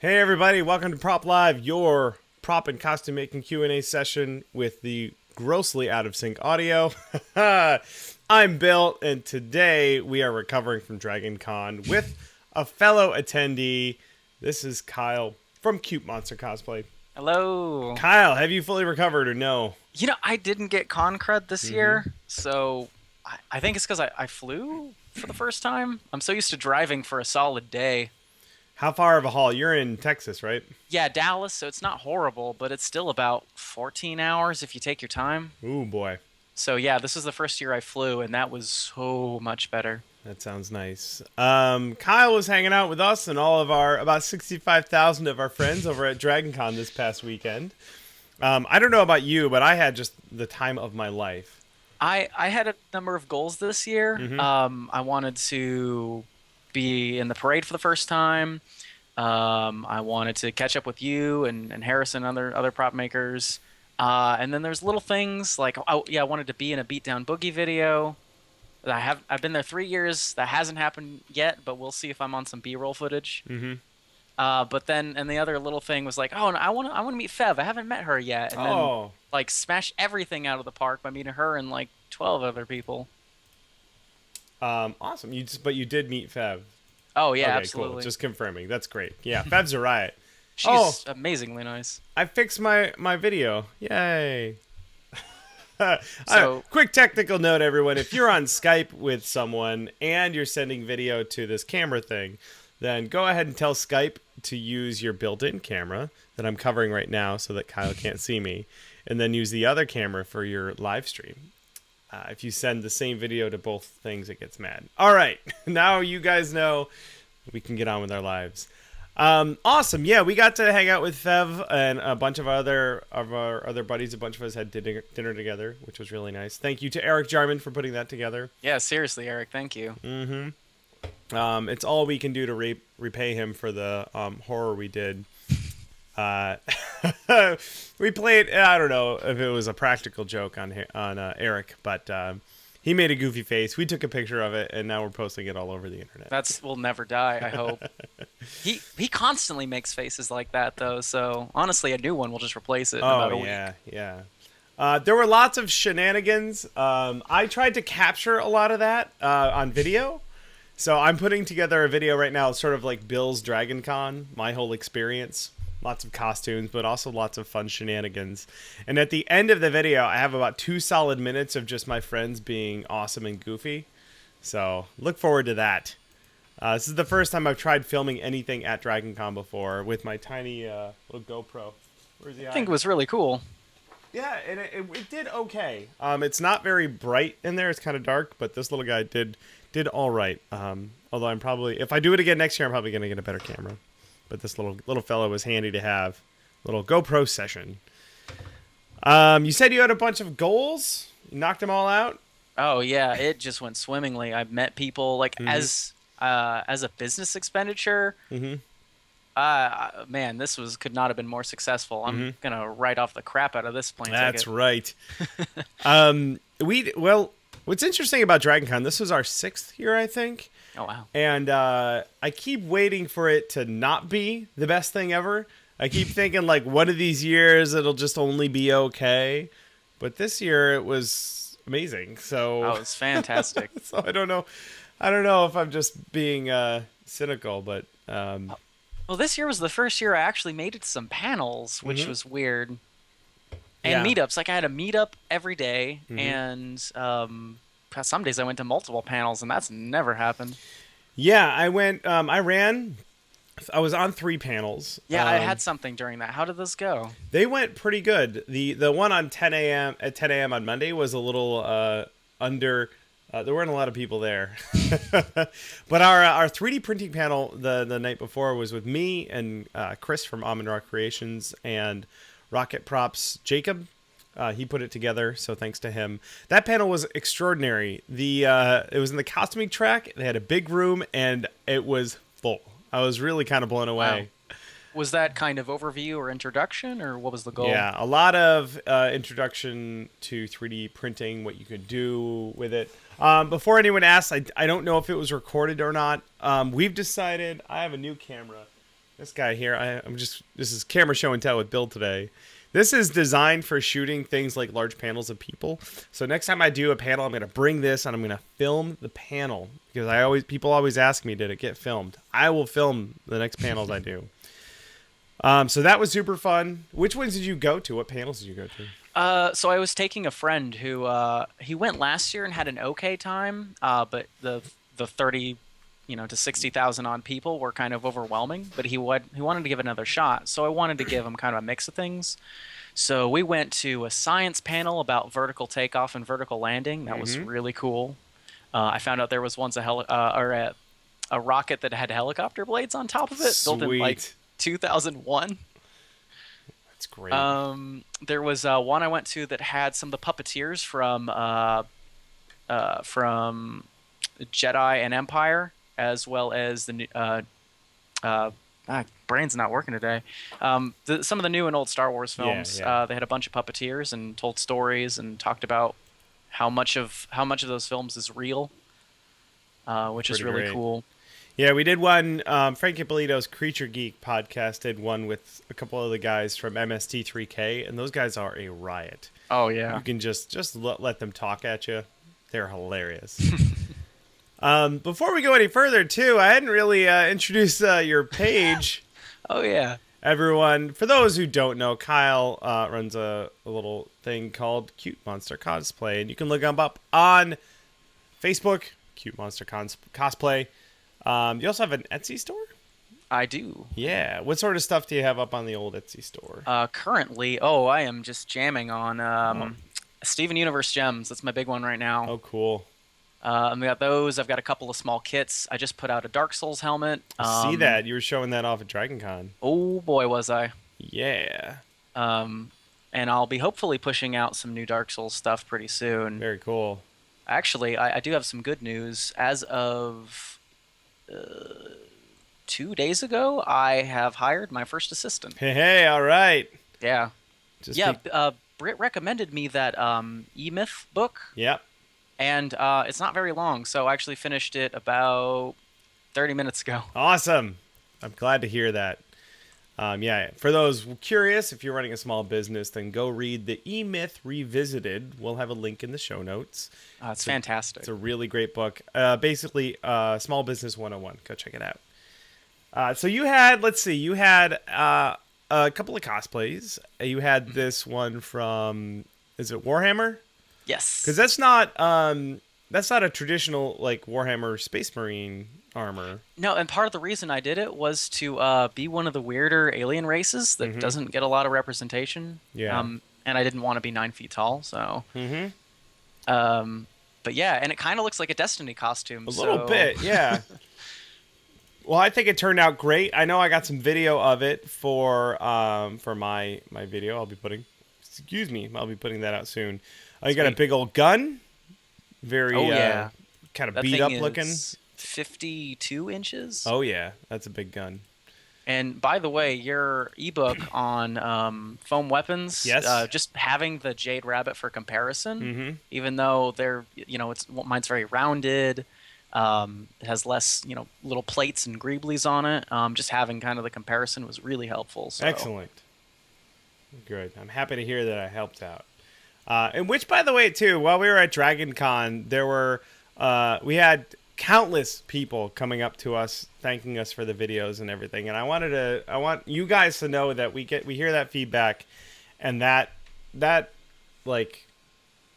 Hey everybody, welcome to Prop Live, your prop and costume making Q&A session with the grossly out of sync audio. I'm Bill, and today we are recovering from DragonCon with a fellow attendee. This is Kyle from Cute Monster Cosplay. Hello. Kyle, have you fully recovered or no? I didn't get con crud this year, so I think it's because I flew for the first time. I'm so used to driving for a solid day. How far of a haul? You're in Texas, right? Yeah, Dallas, so it's not horrible, but it's still about 14 hours if you take your time. Ooh, boy. So yeah, this is the first year I flew, and that was so much better. That sounds nice. Kyle was hanging out with us and all of our, about 65,000 of our friends over at DragonCon this past weekend. I don't know about you, but I had just the time of my life. I had a number of goals this year. I wanted to be in the parade for the first time. I wanted to catch up with you and Harrison and other prop makers. And then there's little things like, I wanted to be in a Beatdown Boogie video. I've been there 3 years. That hasn't happened yet, but we'll see if I'm on some B-roll footage. But then, and the other little thing was like, oh, and I want to meet Fev. I haven't met her yet. And then, like, smash everything out of the park by meeting her and like 12 other people. Awesome. But you did meet Fev. Oh yeah, okay, absolutely. Cool. Just confirming. That's great. Yeah, Fev's a riot. She's amazingly nice. I fixed my video. Yay. So, quick technical note, everyone. If you're on Skype with someone and you're sending video to this camera thing, then go ahead and tell Skype to use your built-in camera that I'm covering right now so that Kyle can't see me, and then use the other camera for your live stream. If you send the same video to both things, it gets mad. All right. Now you guys know we can get on with our lives. Awesome. Yeah, we got to hang out with Fev and a bunch of our other buddies. A bunch of us had dinner together, which was really nice. Thank you to Eric Jarman for putting that together. yeah, seriously, Eric, thank you. It's all we can do to repay him for the horror we did. We played, I don't know if it was a practical joke on Eric, but he made a goofy face. We took a picture of it, and now we're posting it all over the internet. Will never die, I hope. He constantly makes faces like that, though, so honestly, a new one will just replace it in about a week. Yeah. There were lots of shenanigans. I tried to capture a lot of that on video. So I'm putting together a video right now, sort of like Bill's DragonCon, my whole experience. Lots of costumes, but also lots of fun shenanigans. And at the end of the video, I have about 2 solid minutes of just my friends being awesome and goofy. So look forward to that. This is the first time I've tried filming anything at DragonCon before with my tiny little GoPro. Where's the eye? I think it was really cool. Yeah, and it did okay. It's not very bright in there. It's kind of dark, but this little guy did all right. Although I'm probably, if I do it again next year, I'm probably going to get a better camera. But this little fellow was handy to have. Little GoPro session. You said you had a bunch of goals? You knocked them all out? Oh yeah, it just went swimmingly. I met people like as a business expenditure. Man, this could not have been more successful. I'm gonna write off the crap out of this plane ticket. That's right. What's interesting about DragonCon? This was our 6th year, I think. Oh wow! And I keep waiting for it to not be the best thing ever. I keep thinking like one of these years it'll just only be okay. But this year it was amazing. So it was fantastic. So I don't know if I'm just being cynical, but well, this year was the first year I actually made it to some panels, which was weird. And meetups. Like I had a meetup every day, and some days I went to multiple panels, and that's never happened. Yeah, I went. I was on 3 panels. Yeah, I had something during that. How did those go? They went pretty good. The one on 10 a.m. on Monday was a little under. There weren't a lot of people there, but our 3D printing panel the night before was with me and Chris from Almond Rock Creations and Rocket Props Jacob. He put it together, so thanks to him. That panel was extraordinary. It was in the costuming track. They had a big room, and it was full. I was really kind of blown away. Wow. Was that kind of overview or introduction, or what was the goal? Yeah, a lot of introduction to 3D printing, what you could do with it. Before anyone asks, I don't know if it was recorded or not. We've decided, I have a new camera. This guy here, this is camera show and tell with Bill today. This is designed for shooting things like large panels of people. So next time I do a panel, I'm going to bring this and I'm going to film the panel because people always ask me, did it get filmed? I will film the next panels I do. So that was super fun. Which ones did you go to? What panels did you go to? So I was taking a friend who he went last year and had an okay time, but the 30 to 60,000 odd people were kind of overwhelming, but he wanted to give it another shot. So I wanted to give him kind of a mix of things. So we went to a science panel about vertical takeoff and vertical landing. That was really cool. I found out there was once a rocket that had helicopter blades on top of it, built in like 2001. That's great. There was one I went to that had some of the puppeteers from Jedi and Empire, as well as the brain's not working today. Some of the new and old Star Wars films. Yeah. They had a bunch of puppeteers and told stories and talked about how much of those films is real, which is really cool. Yeah, we did one. Frank Ippolito's Creature Geek podcast did one with a couple of the guys from MST3K, and those guys are a riot. Oh yeah, you can just let them talk at you. They're hilarious. Before we go any further, too, I hadn't really introduced your page. Oh, yeah. Everyone, for those who don't know, Kyle runs a little thing called Cute Monster Cosplay, and you can look him up on Facebook, Cute Monster Cosplay. You also have an Etsy store? I do. Yeah. What sort of stuff do you have up on the old Etsy store? Currently, I am just jamming on Steven Universe Gems. That's my big one right now. Oh, cool. I've got those. I've got a couple of small kits. I just put out a Dark Souls helmet. See that. You were showing that off at DragonCon. Oh, boy, was I. Yeah. And I'll be hopefully pushing out some new Dark Souls stuff pretty soon. Very cool. Actually, I do have some good news. As of 2 days ago, I have hired my first assistant. Hey, all right. Yeah. Britt recommended me that E-Myth book. Yep. And it's not very long, so I actually finished it about 30 minutes ago. Awesome. I'm glad to hear that. For those curious, if you're running a small business, then go read the E-Myth Revisited. We'll have a link in the show notes. It's fantastic. It's a really great book. Basically, Small Business 101. Go check it out. So you had a couple of cosplays. You had this one from, is it Warhammer? Yes. Because that's not a traditional like Warhammer Space Marine armor. No, and part of the reason I did it was to be one of the weirder alien races that doesn't get a lot of representation. Yeah. And I didn't want to be 9 feet tall, so. But yeah, and it kind of looks like a Destiny costume. A little bit, yeah. Well, I think it turned out great. I know I got some video of it for my video. I'll be putting that out soon. You got a big old gun. Very kind of that beat thing up looking. 52 inches. Oh yeah, that's a big gun. And by the way, your ebook on foam weapons, just having the Jade Rabbit for comparison, even though they're, mine's very rounded, it has less, little plates and greeblies on it. Just having kind of the comparison was really helpful. So. Excellent. Good. I'm happy to hear that I helped out. And which, by the way, too, while we were at DragonCon, there were we had countless people coming up to us thanking us for the videos and everything. And I want you guys to know that we hear that feedback, and that like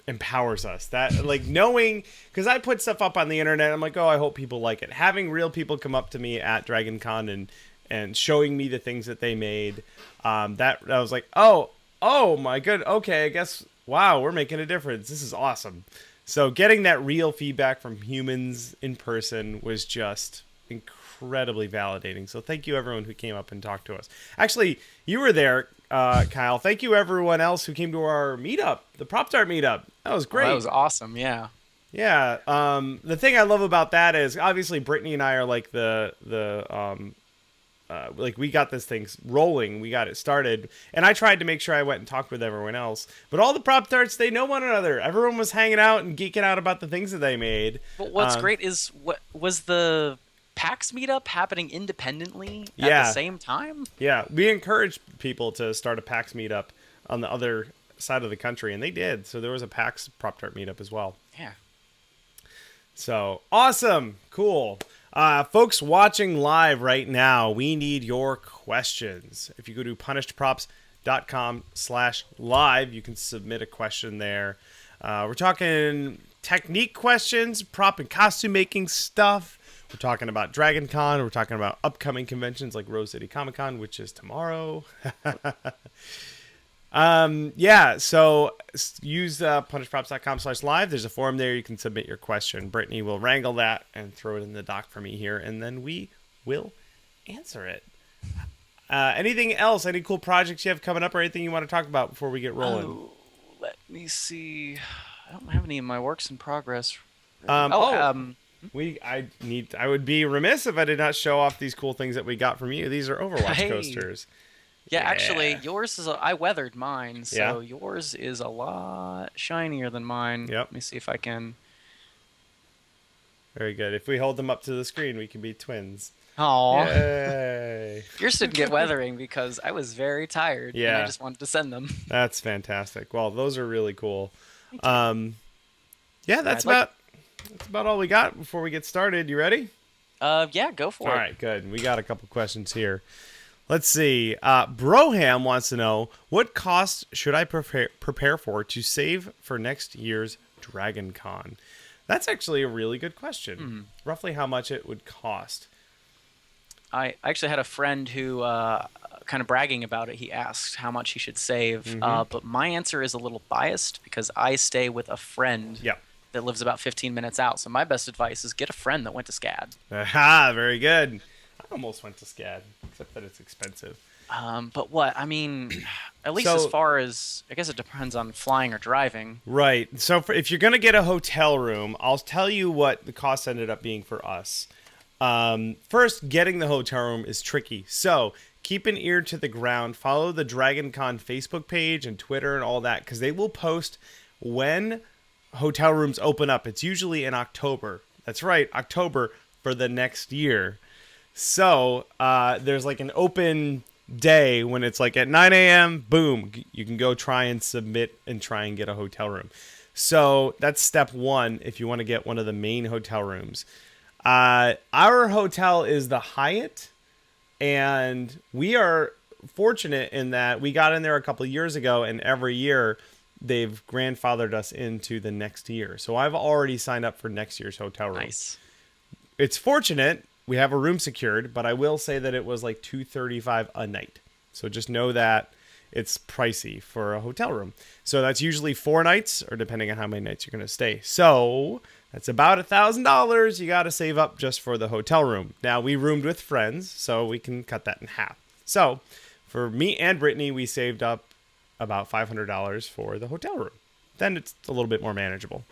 empowers us. That like knowing, because I put stuff up on the internet, I'm like, oh, I hope people like it. Having real people come up to me at DragonCon and showing me the things that they made, that I was like, oh my good, okay, I guess. Wow, we're making a difference. This is awesome. So getting that real feedback from humans in person was just incredibly validating. So thank you, everyone who came up and talked to us. Actually, you were there, Kyle. Thank you, everyone else who came to our meetup, the Prop Art meetup. That was great. That was awesome, yeah. Yeah. The thing I love about that is, obviously, Brittany and I are like like we got this thing rolling, we got it started, and I tried to make sure I went and talked with everyone else. But all the prop arts, they know one another. Everyone was hanging out and geeking out about the things that they made. But what's great is what was the PAX meetup happening independently at Yeah. the same time? Yeah, we encouraged people to start a PAX meetup on the other side of the country, and they did. So there was a PAX Prop Tart meetup as well. Yeah. So awesome. Cool. Folks watching live right now, we need your questions. If you go to punishedprops.com/live, you can submit a question there. We're talking technique questions, prop and costume making stuff. We're talking about DragonCon. We're talking about upcoming conventions like RoseCity Comicon, which is tomorrow. Yeah, so use punishedprops.com/live. There's a form there. You can submit your question. Brittany will wrangle that and throw it in the doc for me here, and then we will answer it. Anything else? Any cool projects you have coming up or anything you want to talk about before we get rolling? Oh, let me see. I don't have any of my works in progress. I would be remiss if I did not show off these cool things that we got from you. These are Overwatch coasters. Yeah, actually, yours is. I weathered mine, so Yeah. yours is a lot shinier than mine. Yep. Let me see if I can. Very good. If we hold them up to the screen, we can be twins. Oh, Yay. yours didn't get weathering because I was very tired. And Yeah. I just wanted to send them. That's fantastic. Well, those are really cool. Thank you. Yeah, that's about all we got before we get started. You ready? Yeah, go for it. All right, good. We got a couple questions here. Let's see. Broham wants to know, what cost should I prepare for to save for next year's DragonCon? That's actually a really good question. Roughly how much it would cost. I actually had a friend who, kind of bragging about it, he asked how much he should save. But my answer is a little biased because I stay with a friend that lives about 15 minutes out. So my best advice is get a friend that went to SCAD. Aha, very good. I almost went to SCAD, except that it's expensive. But what? I mean, at least as far as, I guess it depends on flying or driving. Right. So if you're going to get a hotel room, I'll tell you what the cost ended up being for us. First, getting the hotel room is tricky. So keep an ear to the ground. Follow the DragonCon Facebook page and Twitter and all that, because they will post when hotel rooms open up. It's usually in October. That's right, October for the next year. So there's like an open day when it's like at 9 a.m., boom, you can go try and submit and try and get a hotel room. So that's step one if you want to get one of the main hotel rooms. Our hotel is the Hyatt, and we are fortunate in that we got in there a couple of years ago, and every year they've grandfathered us into the next year. So I've already signed up for next year's hotel room. Nice. It's fortunate we have a room secured, but I will say that it was like $235 a night. So just know that it's pricey for a hotel room. So that's usually 4 nights, or depending on how many nights you're going to stay. So that's about $1,000 you got to save up just for the hotel room. Now, we roomed with friends, so we can cut that in half. So for me and Brittany, we saved up about $500 for the hotel room. Then it's a little bit more manageable.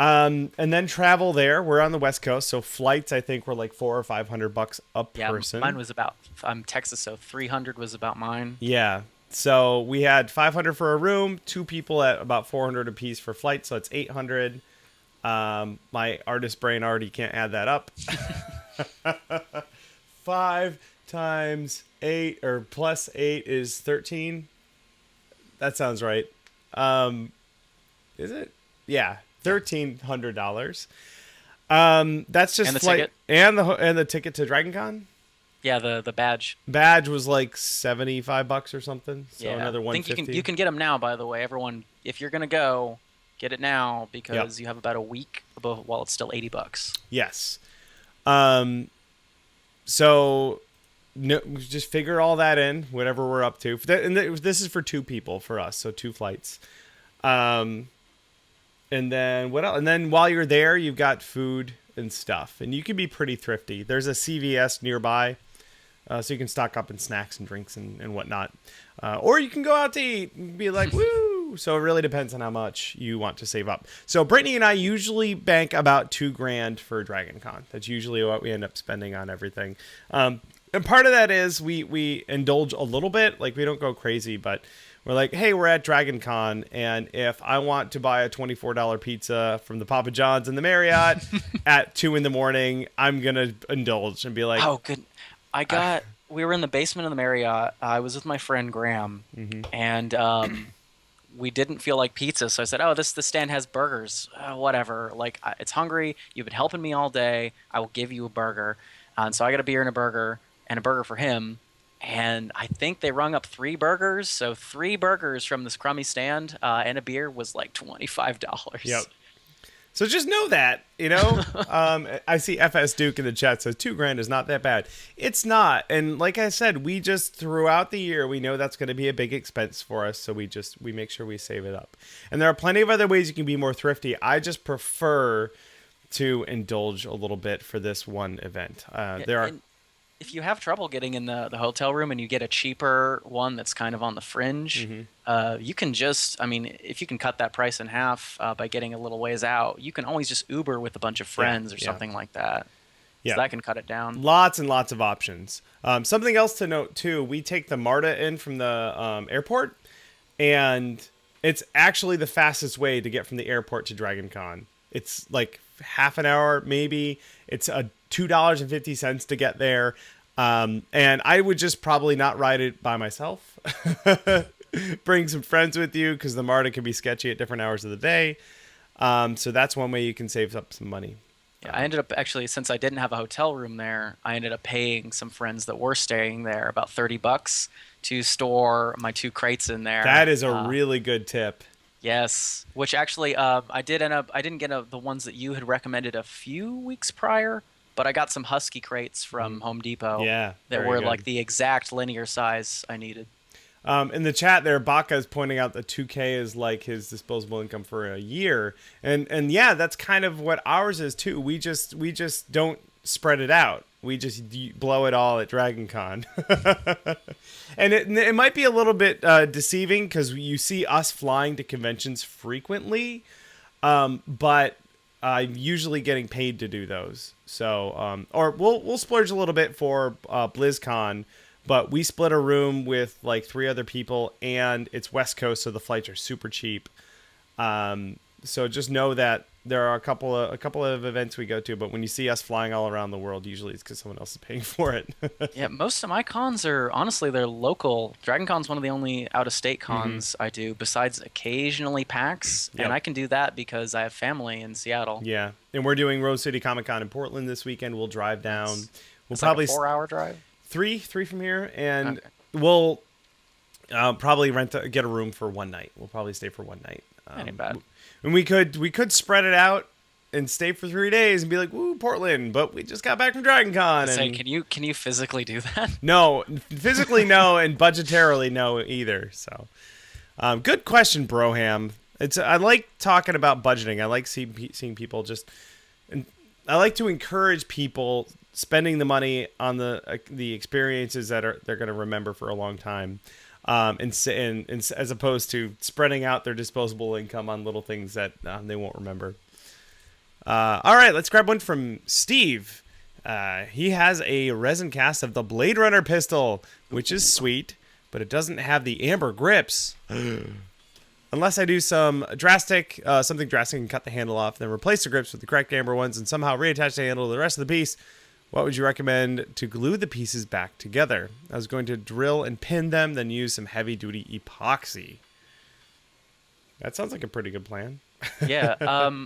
And then travel there. We're on the West Coast, so flights I think were like $400 or $500 a person. Mine was about. I'm Texas, so 300 was about mine. Yeah. So we had $500 for a room, 2 people at about $400 a piece for flight, so it's $800. My artist brain already can't add that up. 5 times 8 or plus 8 is 13. That sounds right. Is it? Yeah. $1,300. That's just And the flight ticket? and the ticket to DragonCon. Yeah, the badge. Badge was like $75 or something. So Yeah, another I think $150. you can get them now. By the way, everyone, if you're gonna go, get it now because you have about a week while it's still $80. Yes. So no, just figure all that in, whatever we're up to. And this is for 2 people for us, so 2 flights. And then what else? And then while you're there, you've got food and stuff, and you can be pretty thrifty. There's a CVS nearby, so you can stock up in snacks and drinks and whatnot. Or you can go out to eat and be like, woo! So it really depends on how much you want to save up. So Brittany and I usually bank about $2,000 for DragonCon. That's usually what we end up spending on everything. And part of that is we indulge a little bit. Like, we don't go crazy, but We're like, hey, we're at DragonCon, and if I want to buy a $24 pizza from the Papa John's in the Marriott at 2 in the morning, I'm gonna indulge and be like, Oh, good. We were in the basement of the Marriott. I was with my friend Graham, and we didn't feel like pizza, so I said, "Oh, this stand has burgers. Whatever. Like, it's hungry. You've been helping me all day. I will give you a burger." And so I got a beer and a burger for him. And I think they rung up 3 burgers. So 3 burgers from this crummy stand and a beer was like $25. Yep. So just know that, you know, I see FS Duke in the chat says $2,000 is not that bad. It's not. And like I said, we just throughout the year, we know that's going to be a big expense for us. So we make sure we save it up. And there are plenty of other ways you can be more thrifty. I just prefer to indulge a little bit for this one event. If you have trouble getting in the hotel room and you get a cheaper one that's kind of on the fringe, you can just, I mean, if you can cut that price in half by getting a little ways out, you can always just Uber with a bunch of friends or something like that. Yeah. So that can cut it down. Lots and lots of options. Something else to note, too, we take the MARTA in from the airport, and it's actually the fastest way to get from the airport to DragonCon. It's like half an hour, maybe. It's $2.50 to get there. And I would just probably not ride it by myself. Bring some friends with you because the MARTA can be sketchy at different hours of the day. So that's one way you can save up some money. Yeah, I ended up actually, since I didn't have a hotel room there, I ended up paying some friends that were staying there about $30 to store my 2 crates in there. That is a really good tip. Yes, which actually I didn't get the ones that you had recommended a few weeks prior, but I got some Husky crates from Home Depot. Yeah, that were like the exact linear size I needed. In the chat there, Baka is pointing out that $2,000 is like his disposable income for a year, and yeah, that's kind of what ours is too. We just don't spread it out. We just blow it all at DragonCon. And it might be a little bit deceiving because you see us flying to conventions frequently, but I'm usually getting paid to do those. So, or we'll splurge a little bit for BlizzCon, but we split a room with like 3 other people, and it's West Coast, so the flights are super cheap. So just know that there are a couple of events we go to, but when you see us flying all around the world, usually it's because someone else is paying for it. Yeah, most of my cons are honestly they're local. DragonCon's one of the only out-of-state cons I do, besides occasionally PAX, and I can do that because I have family in Seattle. Yeah, and we're doing RoseCity Comicon in Portland this weekend. We'll drive down. We'll it's probably like a 4-hour drive. Three from here, and we'll probably get a room for one night. We'll probably stay for one night. Ain't bad. And we could spread it out and stay for 3 days and be like, woo, Portland, but we just got back from DragonCon. Say, can you physically do that? No, physically no, and budgetarily no either. So, good question, Broham. I like talking about budgeting. I like seeing people and I like to encourage people spending the money on the experiences that they're going to remember for a long time. And as opposed to spreading out their disposable income on little things that they won't remember. All right, let's grab one from Steve. He has a resin cast of the Blade Runner pistol, which is sweet, but it doesn't have the amber grips. Unless I do something drastic and cut the handle off, then replace the grips with the correct amber ones and somehow reattach the handle to the rest of the piece. What would you recommend to glue the pieces back together? I was going to drill and pin them, then use some heavy-duty epoxy. That sounds like a pretty good plan. Yeah.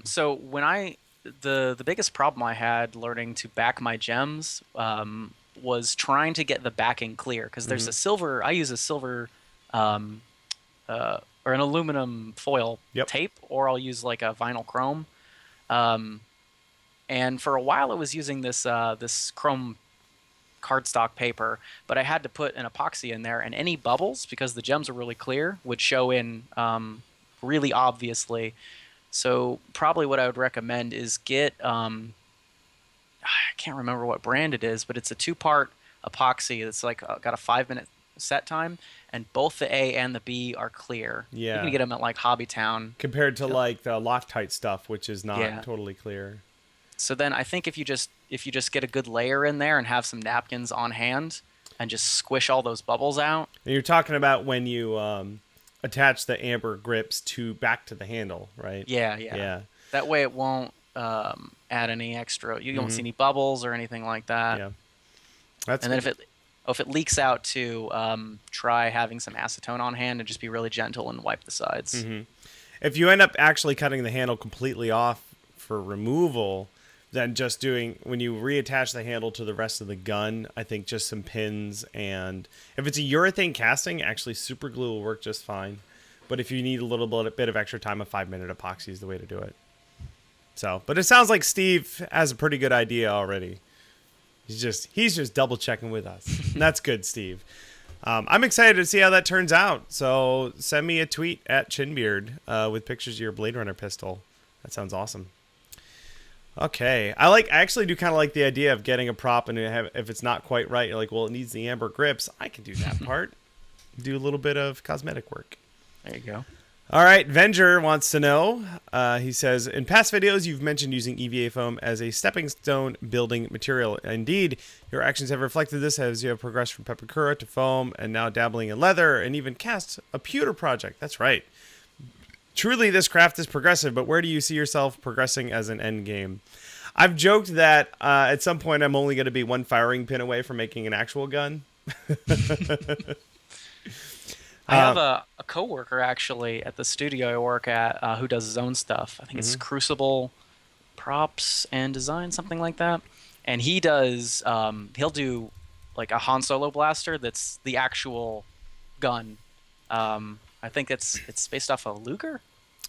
So when the biggest problem I had learning to back my gems was trying to get the backing clear, because there's a silver. I use a silver or an aluminum foil tape, or I'll use like a vinyl chrome. And for a while, I was using this chrome cardstock paper, but I had to put an epoxy in there, and any bubbles, because the gems are really clear, would show in really obviously. So probably what I would recommend is get I can't remember what brand it is, but it's a 2-part epoxy. It's like got a 5-minute set time, and both the A and the B are clear. Yeah, you can get them at like Hobbytown compared to like the Loctite stuff, which is not totally clear. So then I think if you just get a good layer in there and have some napkins on hand and just squish all those bubbles out. And you're talking about when you attach the amber grips back to the handle, right? Yeah. That way it won't add any extra. You don't see any bubbles or anything like that. Yeah. That's and then if it leaks out too, try having some acetone on hand and just be really gentle and wipe the sides. If you end up actually cutting the handle completely off for removal, then just doing, when you reattach the handle to the rest of the gun, I think just some pins, and if it's a urethane casting, actually super glue will work just fine. But if you need a little bit of extra time, a 5-minute epoxy is the way to do it. So, but it sounds like Steve has a pretty good idea already. He's just double checking with us. And that's good, Steve. I'm excited to see how that turns out. So send me a tweet at Chinbeard with pictures of your Blade Runner pistol. That sounds awesome. Okay, I actually do kind of like the idea of getting a prop, and if it's not quite right, you're like, well, it needs the amber grips. I can do that part. Do a little bit of cosmetic work. There you go. All right, Venger wants to know. He says, in past videos, you've mentioned using EVA foam as a stepping stone building material. Indeed, your actions have reflected this as you have progressed from peppercura to foam, and now dabbling in leather, and even cast a pewter project. That's right. Truly, this craft is progressive, but where do you see yourself progressing as an end game? I've joked that at some point I'm only going to be one firing pin away from making an actual gun. I have a coworker actually at the studio I work at who does his own stuff. I think it's Crucible Props and Design, something like that. And he does, he'll do like a Han Solo blaster that's the actual gun. I think it's based off a Luger?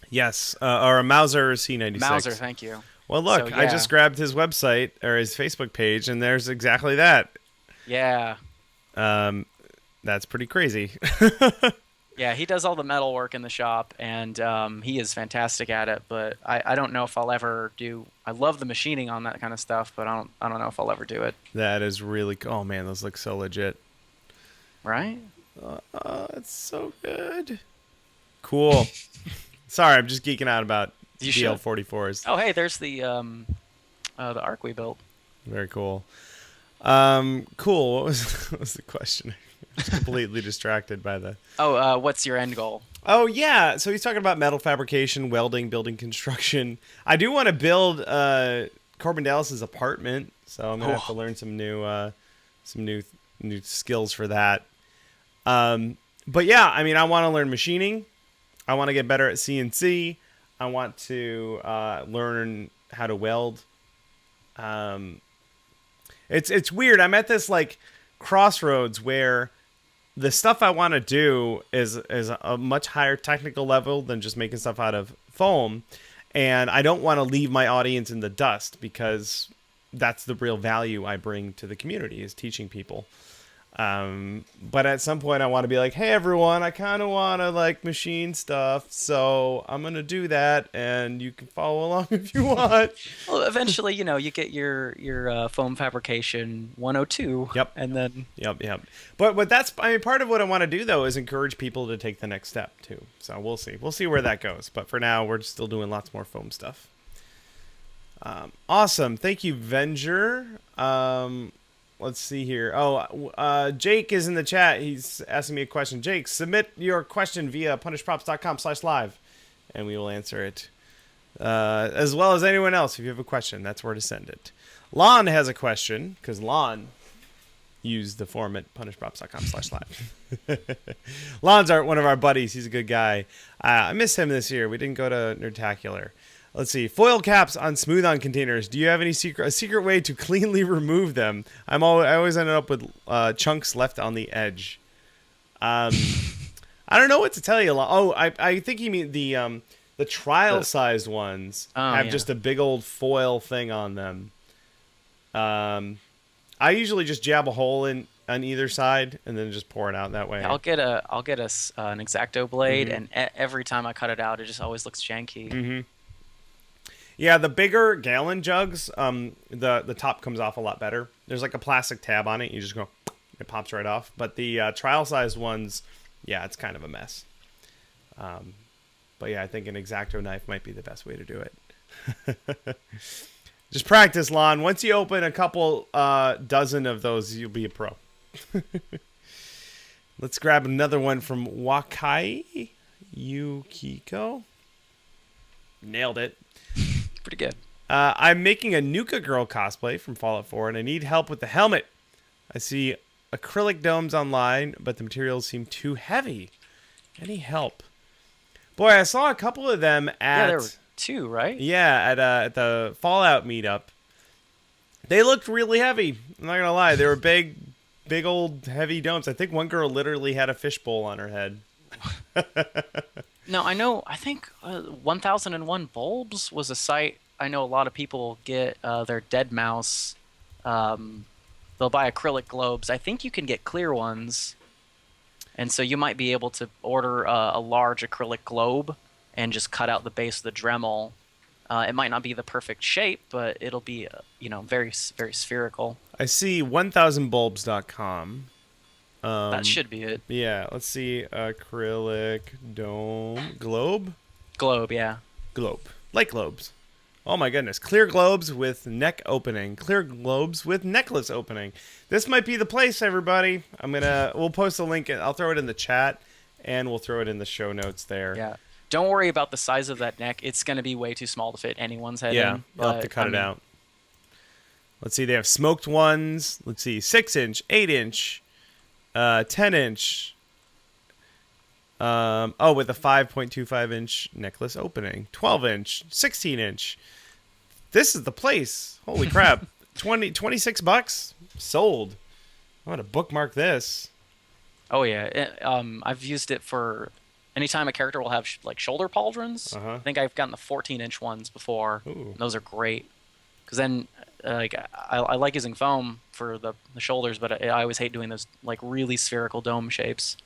Yes, or a Mauser C96. Mauser, thank you. Well, look, So, I just grabbed his website or his Facebook page, and there's exactly that. Yeah. That's pretty crazy. Yeah, he does all the metal work in the shop, and he is fantastic at it. But I don't know if I'll ever do. I love the machining on that kind of stuff, but I don't know if I'll ever do it. That is really. Oh man, those look so legit. Right? It's so good. Cool. Sorry, I'm just geeking out about DL44s. Oh, hey, there's the arc we built. Very cool. Cool. What was the question? I was completely distracted by the. What's your end goal? Oh yeah, so he's talking about metal fabrication, welding, building construction. I do want to build Corbin Dallas's apartment, so I'm gonna have to learn some new skills for that. But yeah, I mean, I want to learn machining. I want to get better at CNC. I want to learn how to weld. It's weird. I'm at this like crossroads where the stuff I want to do is a much higher technical level than just making stuff out of foam, and I don't want to leave my audience in the dust because that's the real value I bring to the community, is teaching people. But at some point I want to be like, hey everyone, I kind of want to like machine stuff, so I'm going to do that, and you can follow along if you want. Well, eventually, you get your foam fabrication 102. Yep. And then. Yep. But that's, I mean, part of what I want to do though is encourage people to take the next step too. So we'll see where that goes. But for now, we're still doing lots more foam stuff. Awesome. Thank you, Venger. Let's see here. Jake is in the chat. He's asking me a question. Jake, submit your question via punishprops.com/live, and we will answer it. As well as anyone else, if you have a question, that's where to send it. Lon has a question, because Lon used the form at punishprops.com/live. Lon's one of our buddies. He's a good guy. I miss him this year. We didn't go to Nerdtacular. Let's see. Foil caps on smooth-on containers. Do you have any secret way to cleanly remove them? I always ended up with chunks left on the edge. I don't know what to tell you. I think you mean the trial-sized ones have just a big old foil thing on them. I usually just jab a hole in on either side and then just pour it out that way. I'll get an X-Acto blade, and every time I cut it out, it just always looks janky. Mm-hmm. Yeah, the bigger gallon jugs, the top comes off a lot better. There's like a plastic tab on it. You just go, it pops right off. But the trial-sized ones, yeah, it's kind of a mess. But yeah, I think an X-Acto knife might be the best way to do it. Just practice, Lon. Once you open a couple dozen of those, you'll be a pro. Let's grab another one from Wakai. Yukiko. Nailed it. Pretty good. I'm making a Nuka Girl cosplay from Fallout 4, and I need help with the helmet. I see acrylic domes online, but the materials seem too heavy. Any help? Boy, I saw a couple of them at... Yeah, there were 2, right? Yeah, at the Fallout meetup. They looked really heavy. I'm not going to lie. They were big old heavy domes. I think one girl literally had a fishbowl on her head. No, I think 1001 Bulbs was a site I know a lot of people get their dead mouse. They'll buy acrylic globes. I think you can get clear ones. And so you might be able to order a large acrylic globe and just cut out the base of the Dremel. It might not be the perfect shape, but it'll be, very, very spherical. I see 1000bulbs.com. That should be it. Yeah, let's see. Acrylic dome. Globe? Globe, yeah. Globe. Like globes. Oh my goodness. Clear globes with neck opening. Clear globes with necklace opening. This might be the place, everybody. We'll post a link. I'll throw it in the chat, and we'll throw it in the show notes there. Yeah. Don't worry about the size of that neck. It's going to be way too small to fit anyone's head in. Yeah, I'll have to cut it out. Let's see. They have smoked ones. Let's see. 6-inch, 8-inch, 10-inch. With a 5.25-inch necklace opening. 12-inch, 16-inch. This is the place. Holy crap. $26? Sold. I'm going to bookmark this. Oh, yeah. I've used it for... Anytime a character will have shoulder pauldrons, I think I've gotten the 14-inch ones before. Ooh. Those are great. Because then, I like using foam for the shoulders, but I always hate doing those really spherical dome shapes.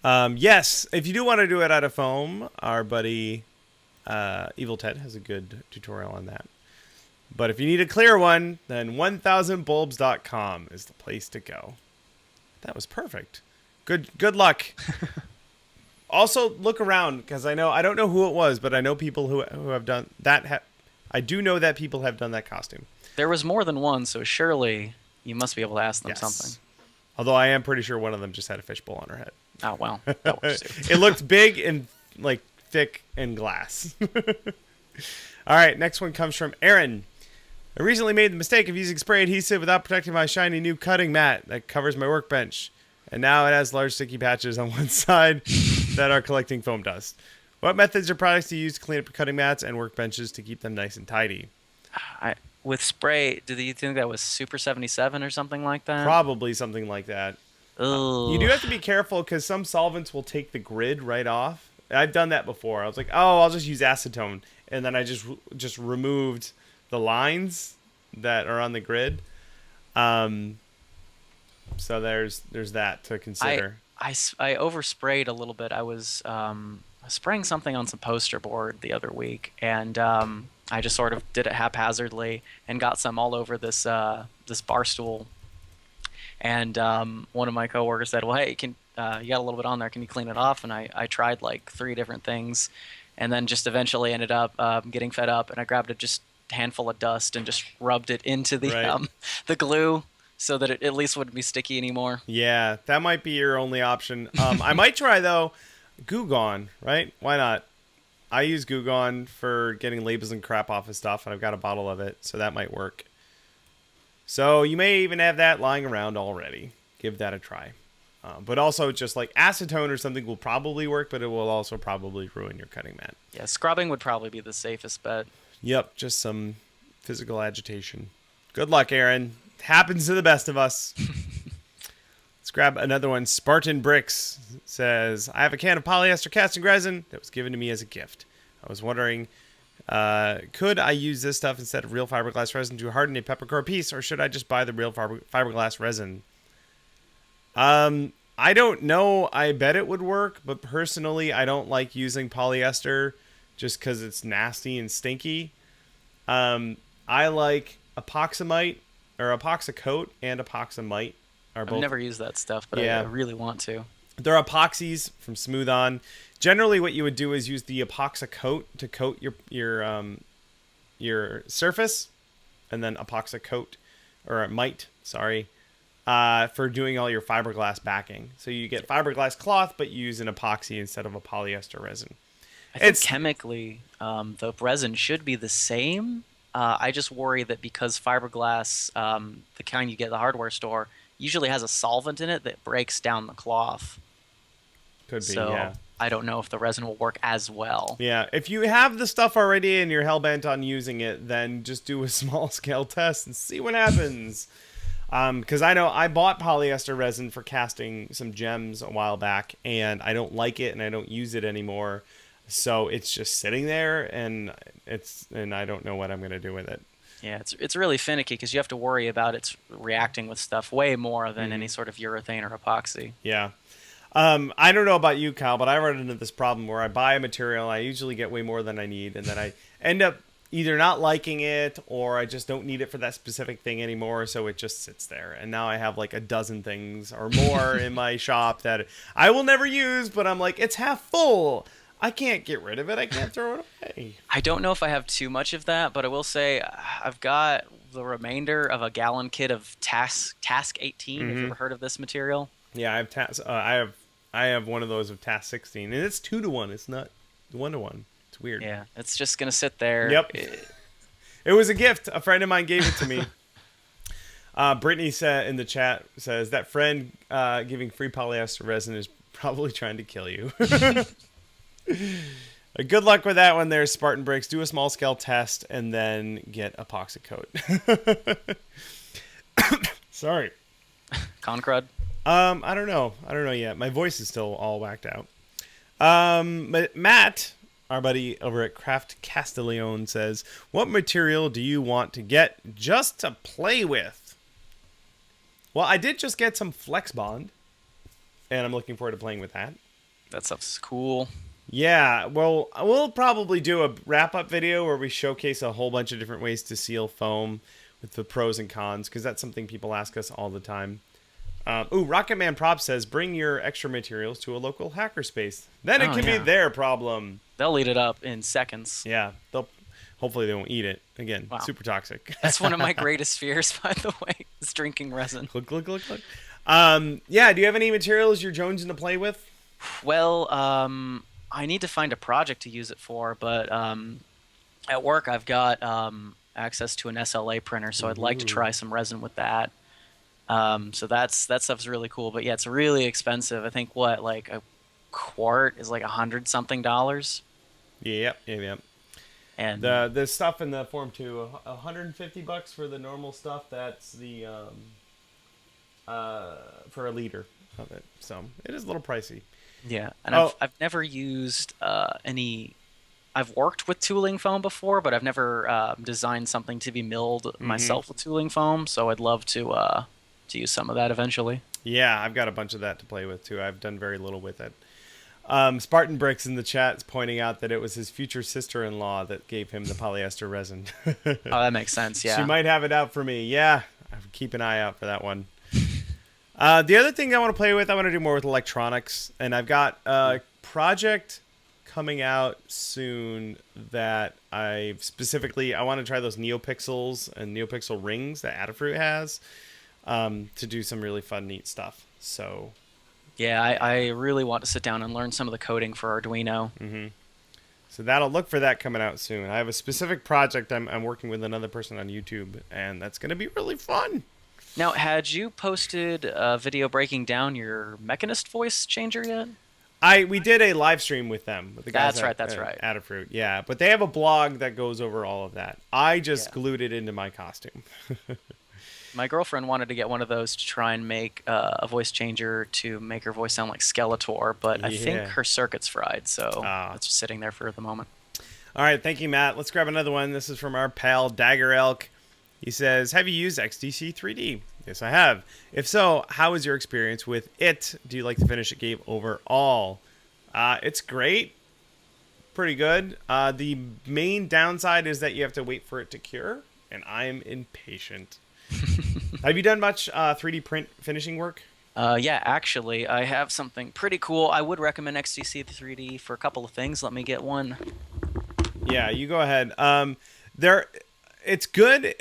Yes, if you do want to do it out of foam, our buddy Evil Ted has a good tutorial on that. But if you need a clear one, then 1000bulbs.com is the place to go. That was perfect. Good luck. Also, look around, because I don't know who it was, but I know people who have done that. I do know that people have done that costume. There was more than one, so surely you must be able to ask them something. Although I am pretty sure one of them just had a fishbowl on her head. Oh, wow. That works too. It looked big and thick and glass. All right, next one comes from Aaron. I recently made the mistake of using spray adhesive without protecting my shiny new cutting mat that covers my workbench. And now it has large sticky patches on one side that are collecting foam dust. What methods or products do you use to clean up your cutting mats and workbenches to keep them nice and tidy? With spray, do you think that was Super 77 or something like that? Probably something like that. You do have to be careful because some solvents will take the grid right off. I've done that before. I was like, I'll just use acetone. And then I just removed the lines that are on the grid. So there's that to consider. I oversprayed a little bit. I was spraying something on some poster board the other week, and I just sort of did it haphazardly and got some all over this bar stool. And one of my coworkers said, "Well, hey, you got a little bit on there. Can you clean it off?" And I tried 3 different things, and then just eventually ended up getting fed up, and I grabbed a handful of dust and just rubbed it into the glue, so that it at least wouldn't be sticky anymore. Yeah, that might be your only option. I might try, though, Goo Gone, right? Why not? I use Goo Gone for getting labels and crap off of stuff, and I've got a bottle of it, so that might work. So you may even have that lying around already. Give that a try. But also just acetone or something will probably work, but it will also probably ruin your cutting mat. Yeah, scrubbing would probably be the safest bet. Yep, just some physical agitation. Good luck, Aaron. Happens to the best of us. Let's grab another one. Spartan Bricks says, I have a can of polyester casting resin that was given to me as a gift. I was wondering, could I use this stuff instead of real fiberglass resin to harden a peppercore piece, or should I just buy the real fiberglass resin? I don't know. I bet it would work, but personally, I don't like using polyester just because it's nasty and stinky. I like epoxamite, or epoxycoat and epoxamite are both. I've never used that stuff, but yeah. I really want to. They're epoxies from Smooth On. Generally, what you would do is use the epoxycoat to coat your surface, and then epoxycoat, or mite, sorry, for doing all your fiberglass backing. So you get fiberglass cloth, but you use an epoxy instead of a polyester resin. I think chemically, the resin should be the same. I just worry that because fiberglass, the kind you get at the hardware store, usually has a solvent in it that breaks down the cloth. Could be, so yeah. I don't know if the resin will work as well. Yeah, if you have the stuff already and you're hell-bent on using it, then just do a small-scale test and see what happens. Because I know I bought polyester resin for casting some gems a while back, and I don't like it and I don't use it anymore. So it's just sitting there, and I don't know what I'm going to do with it. Yeah, it's really finicky because you have to worry about it reacting with stuff way more than any sort of urethane or epoxy. Yeah. I don't know about you, Kyle, but I run into this problem where I buy a material, I usually get way more than I need, and then I end up either not liking it or I just don't need it for that specific thing anymore, so it just sits there. And now I have like a dozen things or more in my shop that I will never use, but I'm like, it's half full. I can't get rid of it. I can't throw it away. I don't know if I have too much of that, but I will say I've got the remainder of a gallon kit of Task 18. Have you ever heard of this material? Yeah, I have one of those of Task 16, and it's 2-to-1. It's not 1-to-1. It's weird. Yeah, it's just gonna sit there. Yep. It was a gift. A friend of mine gave it to me. Brittany said in the chat says that friend giving free polyester resin is probably trying to kill you. Good luck with that one there, Spartan Bricks. Do a small scale test and then get epoxy coat. Sorry. Con crud? I don't know. I don't know yet. My voice is still all whacked out. But Matt, our buddy over at Craft Castiglione, says, what material do you want to get just to play with? Well, I did just get some Flex Bond, and I'm looking forward to playing with that. That stuff's cool. Yeah, well, we'll probably do a wrap-up video where we showcase a whole bunch of different ways to seal foam with the pros and cons, because that's something people ask us all the time. Rocket Man Prop says, bring your extra materials to a local hackerspace. Then it can be their problem. They'll eat it up in seconds. Yeah, hopefully they won't eat it. Again, super toxic. That's one of my greatest fears, by the way, is drinking resin. Look. Yeah, do you have any materials you're jonesing to play with? Well, I need to find a project to use it for, but at work I've got access to an SLA printer, so I'd like to try some resin with that. So that stuff's really cool, but yeah, it's really expensive. I think like a quart is like $100-something. Yep. And the stuff in the form too, $150 for the normal stuff. That's the for a liter of it. So it is a little pricey. Yeah, and I've never used any. I've worked with tooling foam before, but I've never designed something to be milled myself with tooling foam. So I'd love to use some of that eventually. Yeah, I've got a bunch of that to play with too. I've done very little with it. Spartan Bricks in the chat is pointing out that it was his future sister-in-law that gave him the polyester resin. Oh, that makes sense. Yeah, she might have it out for me. Yeah, I keep an eye out for that one. The other thing I want to play with, I want to do more with electronics, and I've got a project coming out soon that I want to try those NeoPixels and NeoPixel rings that Adafruit has to do some really fun, neat stuff. So, yeah, I really want to sit down and learn some of the coding for Arduino. So look for that coming out soon. I have a specific project I'm working with another person on YouTube, and that's going to be really fun. Now, had you posted a video breaking down your Mechanist voice changer yet? We did a live stream with them, with the guys that's right. Adafruit, yeah. But they have a blog that goes over all of that. I just glued it into my costume. My girlfriend wanted to get one of those to try and make a voice changer to make her voice sound like Skeletor, but I think her circuit's fried, so it's just sitting there for the moment. All right, thank you, Matt. Let's grab another one. This is from our pal Dagger Elk. He says, have you used XDC 3D? Yes, I have. If so, how was your experience with it? Do you like the finish it gave overall? It's great. Pretty good. The main downside is that you have to wait for it to cure, and I'm impatient. Have you done much 3D print finishing work? Yeah, actually, I have something pretty cool. I would recommend XDC 3D for a couple of things. Let me get one. Yeah, you go ahead. It's good.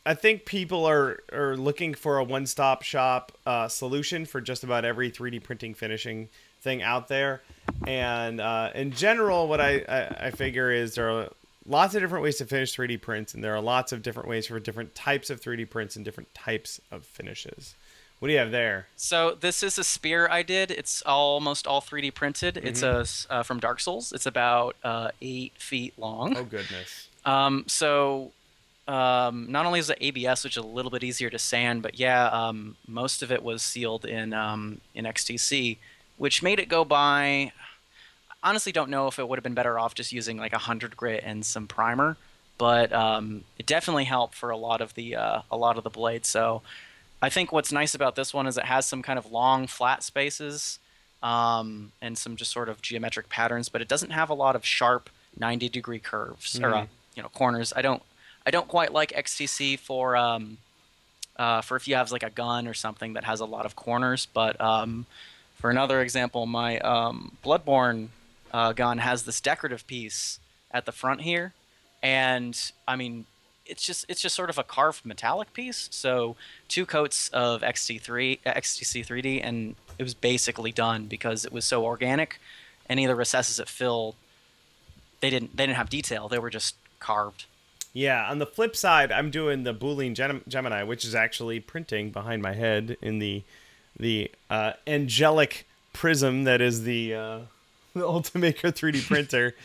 I think people are looking for a one-stop shop solution for just about every 3D printing finishing thing out there. And in general, what I figure is there are lots of different ways to finish 3D prints, and there are lots of different ways for different types of 3D prints and different types of finishes. What do you have there? So this is a spear I did. It's almost all 3D printed. It's from Dark Souls. It's about 8 feet long. Oh, goodness. Not only is it ABS, which is a little bit easier to sand, but yeah, most of it was sealed in XTC, which made it go by. Honestly, don't know if it would have been better off just using like 100 grit and some primer, but it definitely helped for a lot of the blades. So I think what's nice about this one is it has some kind of long flat spaces and some just sort of geometric patterns, but it doesn't have a lot of sharp 90-degree curves or corners. I don't quite like XTC for if you have like a gun or something that has a lot of corners. But for another example, my Bloodborne gun has this decorative piece at the front here, and I mean it's just sort of a carved metallic piece. So 2 coats of XTC 3D, and it was basically done because it was so organic. Any of the recesses it filled, they didn't have detail. They were just carved. Yeah, on the flip side, I'm doing the Boolean Gemini, which is actually printing behind my head in the angelic prism that is the Ultimaker 3D printer.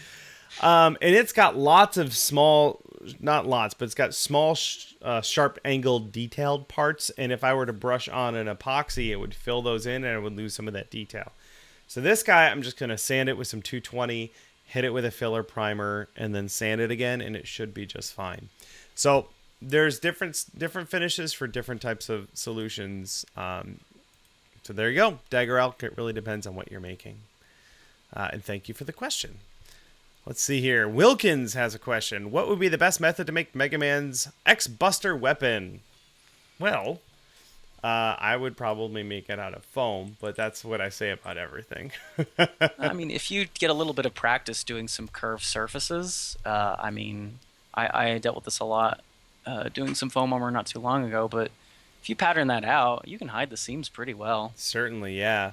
And it's got lots of small, not lots, but it's got small, sharp angled detailed parts. And if I were to brush on an epoxy, it would fill those in and I would lose some of that detail. So this guy, I'm just going to sand it with some 220, hit it with a filler primer, and then sand it again, and it should be just fine. So there's different finishes for different types of solutions. So there you go. Dagger Elk, it really depends on what you're making. And thank you for the question. Let's see here. Wilkins has a question. What would be the best method to make Megaman's X-Buster weapon? Well, I would probably make it out of foam, but that's what I say about everything. I mean, if you get a little bit of practice doing some curved surfaces, I mean, I dealt with this a lot doing some foam armor not too long ago, but if you pattern that out, you can hide the seams pretty well. Certainly, yeah.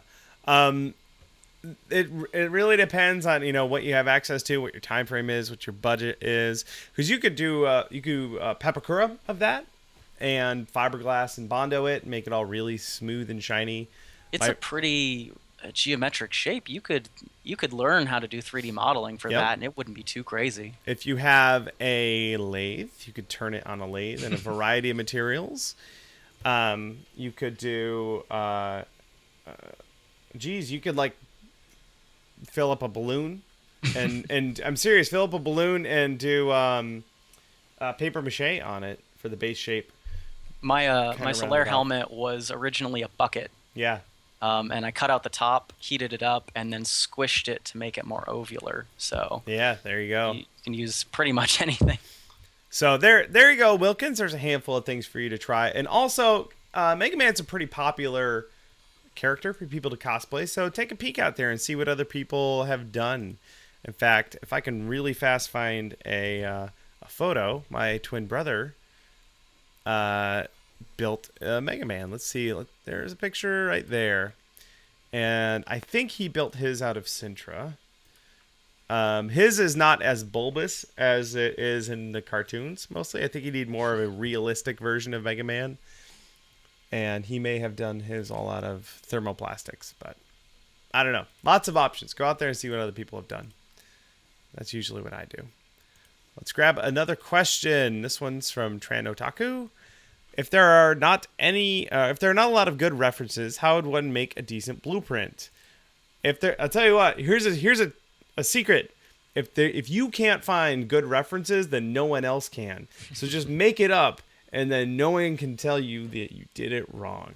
It really depends on what you have access to, what your time frame is, what your budget is, because you could do Pepakura of that and fiberglass and Bondo it and make it all really smooth and shiny. It's a pretty geometric shape. You could learn how to do 3D modeling for that, and it wouldn't be too crazy. If you have a lathe, you could turn it on a lathe in a variety of materials. You could do you could like fill up a balloon and I'm serious, fill up a balloon and do paper mache on it for the base shape. My Solaire helmet was originally a bucket. Yeah. And I cut out the top, heated it up, and then squished it to make it more ovular. So yeah, there you go. You can use pretty much anything. So there you go, Wilkins. There's a handful of things for you to try. And also, Mega Man's a pretty popular character for people to cosplay. So take a peek out there and see what other people have done. In fact, if I can really fast find a photo, my twin brother built a Mega Man. Let's see. There's a picture right there. And I think he built his out of Sintra. His is not as bulbous as it is in the cartoons, mostly. I think you need more of a realistic version of Mega Man. And he may have done his all out of thermoplastics, but I don't know. Lots of options. Go out there and see what other people have done. That's usually what I do. Let's grab another question. This one's from Tran Otaku. If there are not a lot of good references, how would one make a decent blueprint? I'll tell you what. Here's a secret. If you can't find good references, then no one else can. So just make it up, and then no one can tell you that you did it wrong.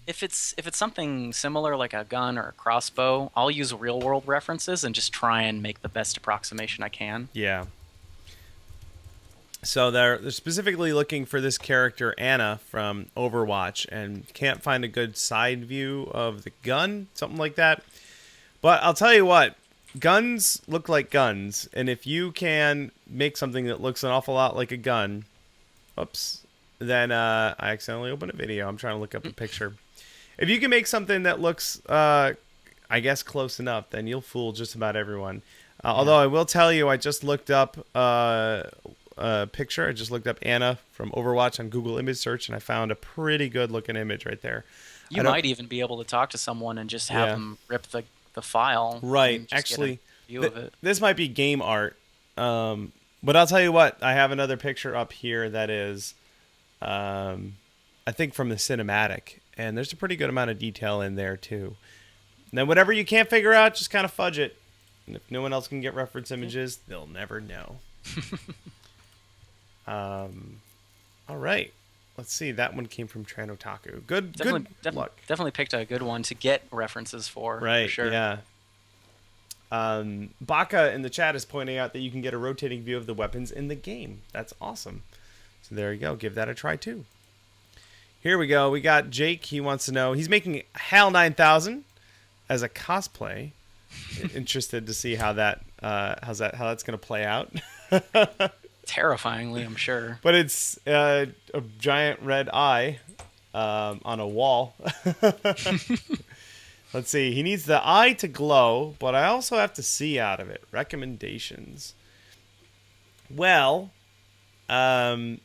If it's something similar like a gun or a crossbow, I'll use real world references and just try and make the best approximation I can. Yeah. So they're specifically looking for this character Anna from Overwatch and can't find a good side view of the gun, something like that. But I'll tell you what, guns look like guns, and if you can make something that looks an awful lot like a gun, Oops. Then I accidentally opened a video. I'm trying to look up a picture. If you can make something that looks, I guess, close enough, then you'll fool just about everyone. Although I will tell you, I just looked up a picture. I just looked up Anna from Overwatch on Google Image Search, and I found a pretty good-looking image right there. You might even be able to talk to someone and just have them rip the file. Right. Actually, view of it. This might be game art. But I'll tell you what. I have another picture up here that is, I think, from the cinematic. And there's a pretty good amount of detail in there, too. And then whatever you can't figure out, just kind of fudge it. And if no one else can get reference images, they'll never know. All right. Let's see. That one came from Tranotaku. Good luck. Definitely picked a good one to get references for. Right, for sure. Yeah. Baka in the chat is pointing out that you can get a rotating view of the weapons in the game. That's awesome. So there you go. Give that a try, too. Here we go. We got Jake. He wants to know. He's making HAL 9000 as a cosplay. Interested to see how that's going to play out. Terrifyingly, I'm sure. But it's a giant red eye on a wall. Let's see. He needs the eye to glow, but I also have to see out of it. Recommendations. Well, tell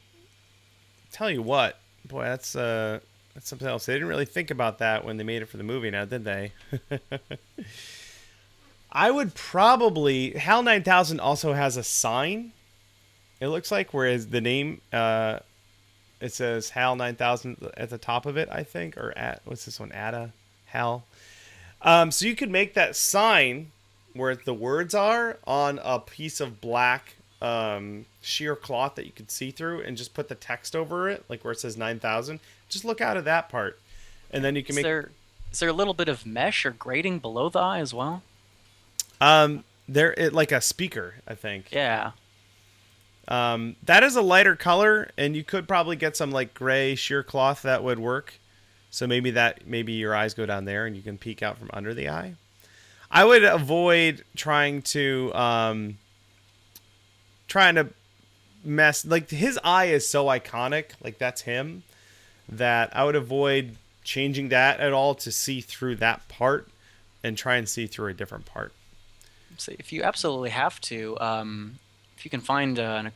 you what. Boy, that's something else. They didn't really think about that when they made it for the movie now, did they? I would probably... HAL 9000 also has a sign, it looks like, whereas the name, it says HAL 9000 at the top of it, I think, or what's this one? HAL. So you could make that sign where the words are on a piece of black sheer cloth that you could see through and just put the text over it, like where it says 9000. Just look out of that part. And then you can Is there a little bit of mesh or grating below the eye as well? Like a speaker, I think. Yeah. That is a lighter color, and you could probably get some like gray sheer cloth that would work. So maybe your eyes go down there and you can peek out from under the eye. I would avoid trying to mess, like, his eye is so iconic, like that's him, that I would avoid changing that at all to see through that part and try and see through a different part. So if you absolutely have to, if you can find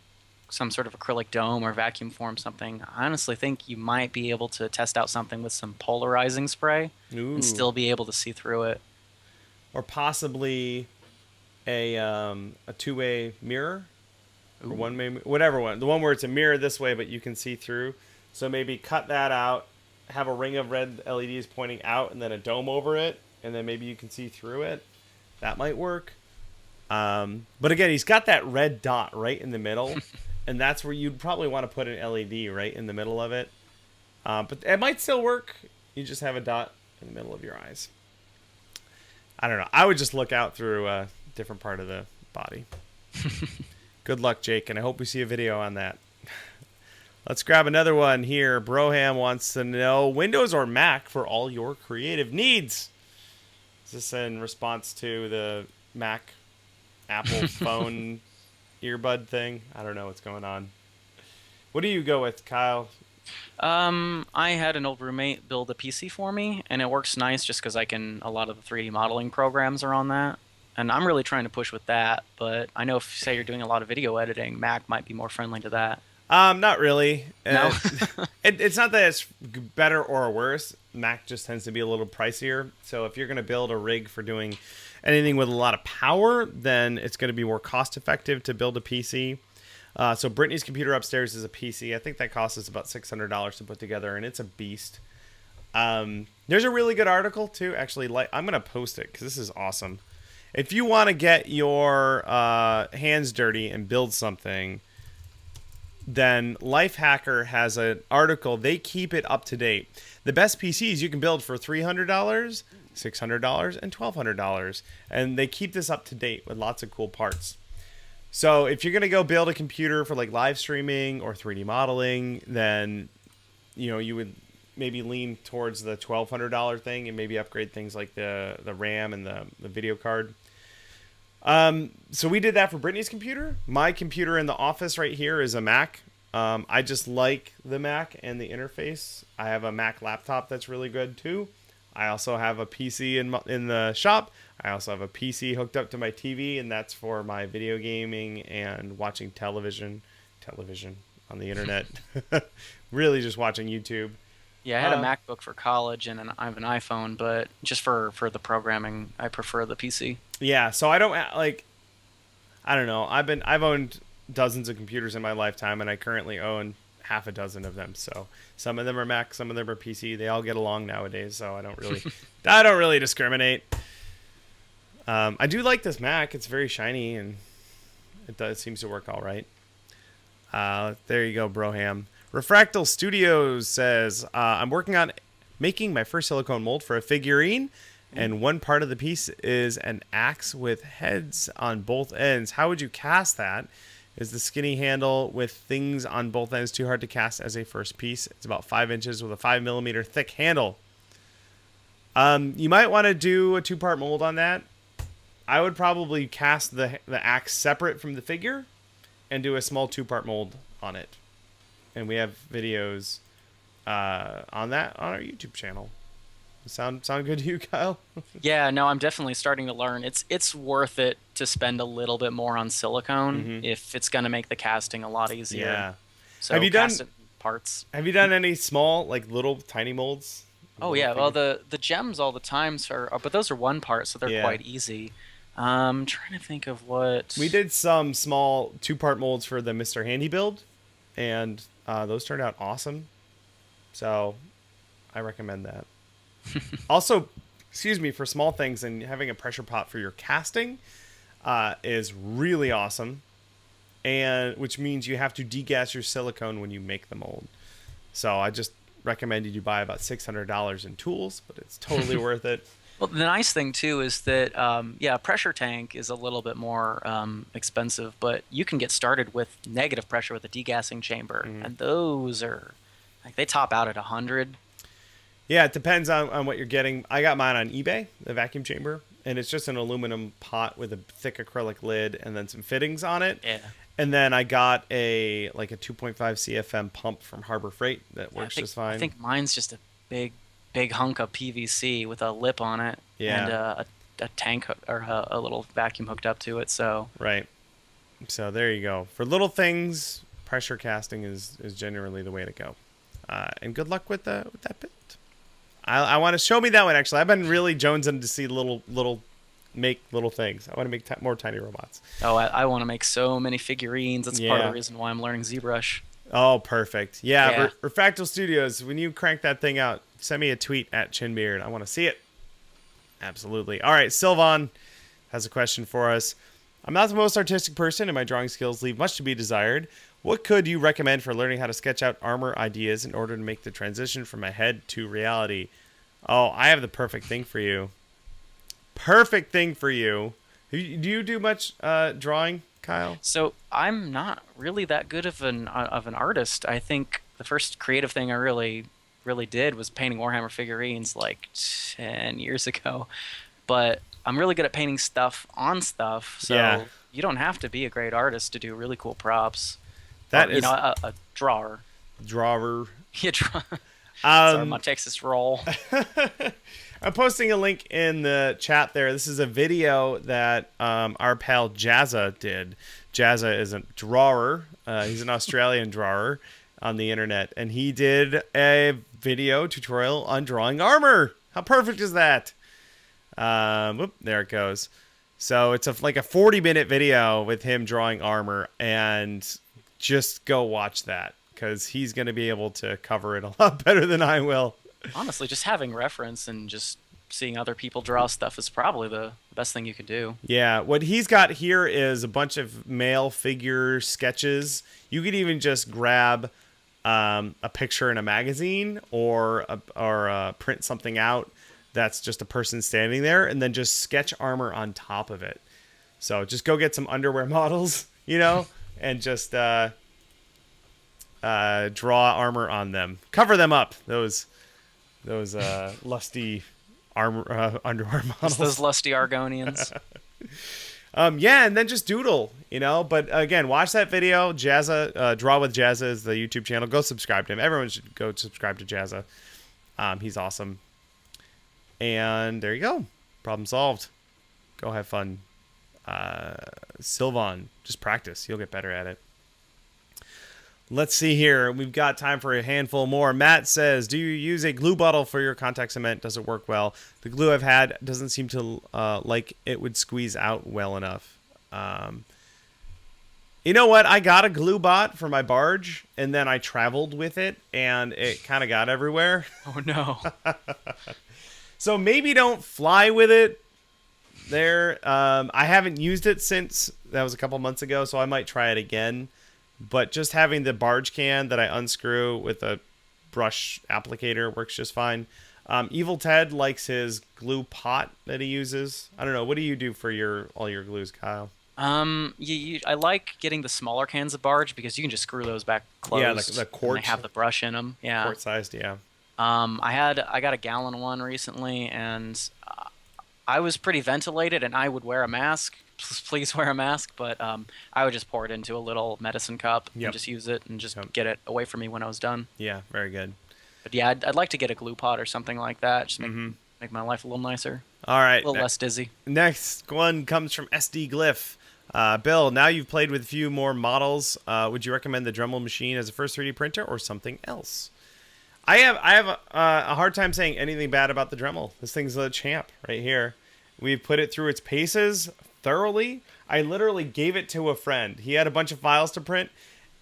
some sort of acrylic dome or vacuum form something, I honestly think you might be able to test out something with some polarizing spray and still be able to see through it. Or possibly a two-way mirror, or whatever one. The one where it's a mirror this way, but you can see through. So maybe cut that out, have a ring of red LEDs pointing out, and then a dome over it, and then maybe you can see through it. That might work. But again, he's got that red dot right in the middle, and that's where you'd probably want to put an LED right in the middle of it. But it might still work. You just have a dot in the middle of your eyes. I don't know. I would just look out through a different part of the body. Good luck, Jake, and I hope we see a video on that. Let's grab another one here. Broham wants to know, Windows or Mac for all your creative needs? Is this in response to the Mac Apple phone earbud thing? I don't know what's going on. What do you go with, Kyle? I had an old roommate build a PC for me, and it works nice just because a lot of the 3D modeling programs are on that. And I'm really trying to push with that, but I know if, say, you're doing a lot of video editing, Mac might be more friendly to that. Not really. No? It's not that it's better or worse. Mac just tends to be a little pricier. So if you're going to build a rig for doing anything with a lot of power, then it's going to be more cost effective to build a PC. So Brittany's computer upstairs is a PC. I think that costs us about $600 to put together, and it's a beast. There's a really good article, too. Actually, I'm going to post it because this is awesome. If you want to get your hands dirty and build something, then Lifehacker has an article. They keep it up to date. The best PCs you can build for $300, $600, and $1,200. And they keep this up to date with lots of cool parts. So if you're going to go build a computer for like live streaming or 3D modeling, then you would maybe lean towards the $1,200 thing and maybe upgrade things like the RAM and the video card. So we did that for Brittany's computer. My computer in the office right here is a Mac. I just like the Mac and the interface. I have a Mac laptop that's really good too. I also have a PC in the shop. I also have a PC hooked up to my TV, and that's for my video gaming and watching television on the internet. Really just watching YouTube. Yeah, I had a MacBook for college, and I have an iPhone, but just for the programming, I prefer the PC. Yeah, so I don't like. I don't know. I've owned dozens of computers in my lifetime, and I currently own half a dozen of them. So some of them are Mac, some of them are PC. They all get along nowadays, so I don't really discriminate. I do like this Mac. It's very shiny, and it seems to work all right. There you go, Broham. Refractal Studios says, I'm working on making my first silicone mold for a figurine, and one part of the piece is an axe with heads on both ends. How would you cast that? Is the skinny handle with things on both ends too hard to cast as a first piece? It's about 5 inches with a 5mm thick handle. You might want to do a 2-part mold on that. I would probably cast the axe separate from the figure and do a small 2-part mold on it. And we have videos on that on our YouTube channel. Sound good to you, Kyle? Yeah, no, I'm definitely starting to learn. It's worth it to spend a little bit more on silicone if it's going to make the casting a lot easier. Yeah. So have you done parts? Have you done any small, like little tiny molds? Oh yeah, well the gems all the times but those are 1 part, so they're quite easy. I'm trying to think of what we did. Some small 2-part molds for the Mr. Handy build, and those turned out awesome. So I recommend that. Also, excuse me, for small things, and having a pressure pot for your casting is really awesome, and which means you have to degas your silicone when you make the mold. So I just recommended you buy about $600 in tools, but it's totally worth it. Well, the nice thing too is that a pressure tank is a little bit more expensive, but you can get started with negative pressure with a degassing chamber, and those are like they top out at 100. Yeah, it depends on what you're getting. I got mine on eBay, the vacuum chamber, and it's just an aluminum pot with a thick acrylic lid and then some fittings on it. Yeah. And then I got a 2.5 CFM pump from Harbor Freight that works just fine. I think mine's just a big hunk of PVC with a lip on it, and a tank or a little vacuum hooked up to it. So right. So there you go. For little things, pressure casting is generally the way to go. And good luck with that bit. I want to show me that one, actually. I've been really jonesing to see little things. I want to make more tiny robots. Oh, I want to make so many figurines. That's part of the reason why I'm learning ZBrush. Oh, perfect. Yeah. Refractal Studios, when you crank that thing out, send me a tweet at Chinbeard. I want to see it. Absolutely. All right, Sylvan has a question for us. I'm not the most artistic person, and my drawing skills leave much to be desired. What could you recommend for learning how to sketch out armor ideas in order to make the transition from my head to reality? Oh, I have the perfect thing for you. Perfect thing for you. Do you do much drawing, Kyle? So I'm not really that good of an artist. I think the first creative thing I really did was painting Warhammer figurines like 10 years ago. But I'm really good at painting stuff on stuff. So you don't have to be a great artist to do really cool props. That is, a drawer. Drawer. Yeah, sorry, my Texas roll. I'm posting a link in the chat there. This is a video that our pal Jazza did. Jazza is a drawer. He's an Australian drawer on the internet, and he did a video tutorial on drawing armor. How perfect is that? There it goes. So it's like a 40-minute video with him drawing armor, and just go watch that because he's going to be able to cover it a lot better than I will. Honestly, just having reference and just seeing other people draw stuff is probably the best thing you could do. Yeah, what he's got here is a bunch of male figure sketches. You could even just grab a picture in a magazine or print something out that's just a person standing there, and then just sketch armor on top of it. So just go get some underwear models, and just draw armor on them. Cover them up. Those lusty armor underwear models. Just those lusty Argonians. Yeah, and then just doodle, But again, watch that video. Jazza, Draw with Jazza is the YouTube channel. Go subscribe to him. Everyone should go subscribe to Jazza. He's awesome. And there you go. Problem solved. Go have fun. Sylvan, just practice. You'll get better at it. Let's see here. We've got time for a handful more. Matt says, do you use a glue bottle for your contact cement? Does it work well? The glue I've had doesn't seem to like it would squeeze out well enough. You know what? I got a glue bot for my barge, and then I traveled with it, and it kind of got everywhere. Oh, no. So maybe don't fly with it there. I haven't used it since. That was a couple months ago, so I might try it again. But just having the barge can that I unscrew with a brush applicator works just fine. Evil Ted likes his glue pot that he uses. I don't know. What do you do for all your glues, Kyle? I like getting the smaller cans of barge because you can just screw those back closed. Yeah, the quart. They have the brush in them. Yeah, quart sized. Yeah. I got a gallon one recently, and I was pretty ventilated, and I would wear a mask. Please wear a mask, but I would just pour it into a little medicine cup and just use it and just get it away from me when I was done. Yeah, very good. But yeah, I'd like to get a glue pot or something like that. Just make my life a little nicer. All right. A little less dizzy. Next one comes from SD Glyph. Bill, now you've played with a few more models. Would you recommend the Dremel machine as a first 3D printer or something else? I have a hard time saying anything bad about the Dremel. This thing's a champ right here. We've put it through its paces thoroughly. I literally gave it to a friend. He had a bunch of files to print,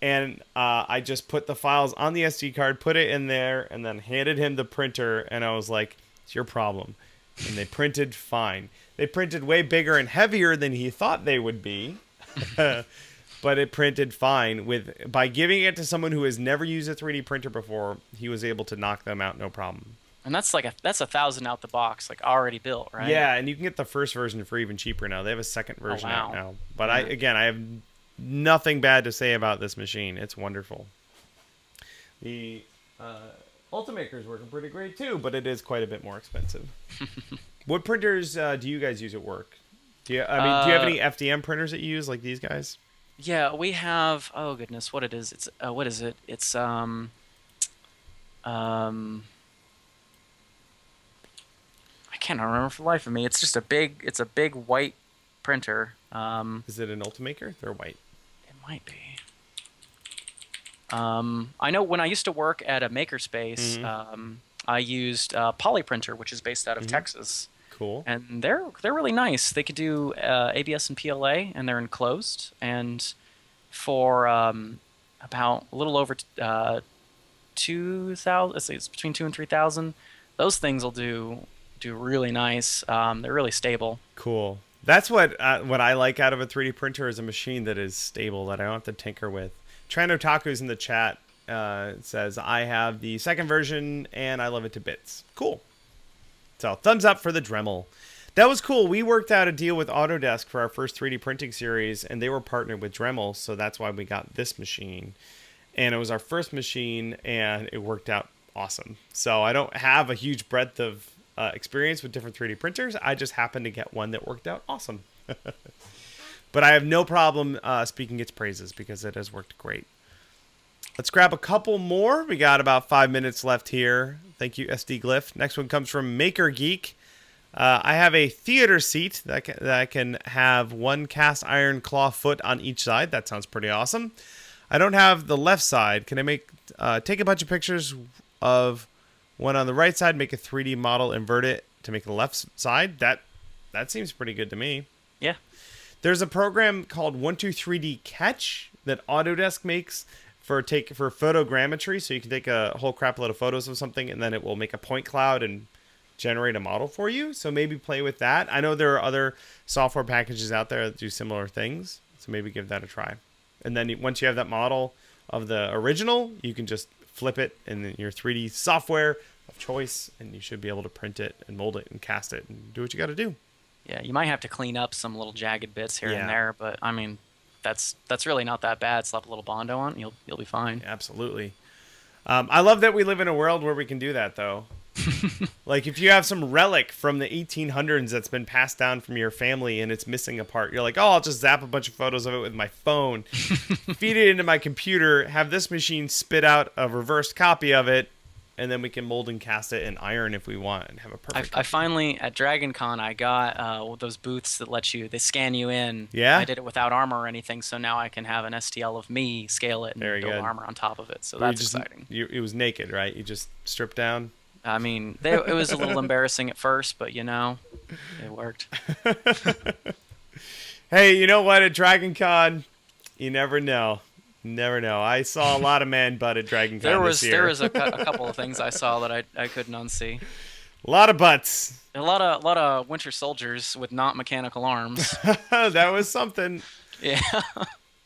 and I just put the files on the SD card, put it in there, and then handed him the printer, and I was like, it's your problem. And they printed fine. They printed way bigger and heavier than he thought they would be, but it printed fine. By giving it to someone who has never used a 3D printer before, he was able to knock them out no problem. And that's $1,000 out the box, like already built, right? Yeah, and you can get the first version for even cheaper now. They have a second version out now. But I have nothing bad to say about this machine. It's wonderful. The Ultimaker's working pretty great too, but it is quite a bit more expensive. What printers do you guys use at work? Do you have any FDM printers that you use like these guys? Yeah, we have. Oh goodness, what it is? It's what is it? It's I can't remember for the life of me. It's just a big white printer. Is it an Ultimaker? They're white. It might be. I know when I used to work at a makerspace, I used Polyprinter, which is based out of Texas. Cool. And they're really nice. They could do ABS and PLA, and they're enclosed. And for about a little over 2,000, let's say it's between 2,000 and 3,000. Those things will do really nice. They're really stable. Cool. That's what I like out of a 3D printer is a machine that is stable that I don't have to tinker with. Trano Taku's in the chat says, I have the second version and I love it to bits. Cool. So thumbs up for the Dremel. That was cool. We worked out a deal with Autodesk for our first 3D printing series, and they were partnered with Dremel, so that's why we got this machine. And it was our first machine, and it worked out awesome. So I don't have a huge breadth of experience with different 3D printers. I just happened to get one that worked out awesome. But I have no problem speaking its praises because it has worked great. Let's grab a couple more. We got about 5 minutes left here. Thank you, SD Glyph. Next one comes from Maker Geek. I have a theater seat that can have one cast iron claw foot on each side. That sounds pretty awesome. I don't have the left side. Can I take a bunch of pictures of one on the right side, make a 3D model, invert it to make the left side? That seems pretty good to me. Yeah. There's a program called 123D Catch that Autodesk makes for photogrammetry, so you can take a whole crap load of photos of something and then it will make a point cloud and generate a model for you. So maybe play with that. I know there are other software packages out there that do similar things, so maybe give that a try. And then once you have that model of the original, you can just flip it in your 3D software of choice, and you should be able to print it and mold it and cast it and do what you got to do. Yeah, you might have to clean up some little jagged bits here and there, but I mean, that's really not that bad. Slap a little Bondo on, you'll be fine. Absolutely. I love that we live in a world where we can do that, though. Like if you have some relic from the 1800s that's been passed down from your family and it's missing a part, you're like, oh, I'll just zap a bunch of photos of it with my phone, feed it into my computer, have this machine spit out a reversed copy of it, and then we can mold and cast it and iron if we want and have a perfect. I finally, at DragonCon, I got those booths that they scan you in. Yeah? I did it without armor or anything, so now I can have an STL of me, scale it, and Very build good. armor on top of it. So Or that's exciting. It was naked, right? You just stripped down. I mean, it was a little embarrassing at first, but it worked. Hey, you know what? At DragonCon, you never know. Never know. I saw a lot of man butt at DragonCon this year. There was a couple of things I saw that I couldn't unsee. A lot of butts. A lot of Winter Soldiers with not mechanical arms. That was something. Yeah.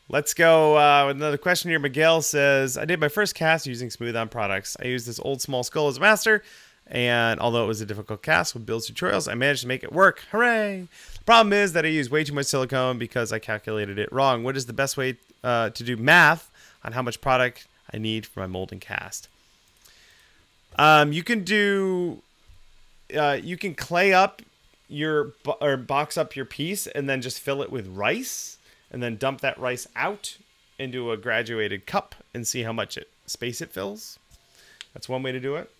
Let's go with another question here. Miguel says, I did my first cast using Smooth On products. I used this old small skull as a master, and although it was a difficult cast with builds tutorials, I managed to make it work. Hooray! The problem is that I used way too much silicone because I calculated it wrong. What is the best way to do math on how much product I need for my mold and cast? You can do... you can clay up or box up your piece and then just fill it with rice and then dump that rice out into a graduated cup and see how much space it fills. That's one way to do it.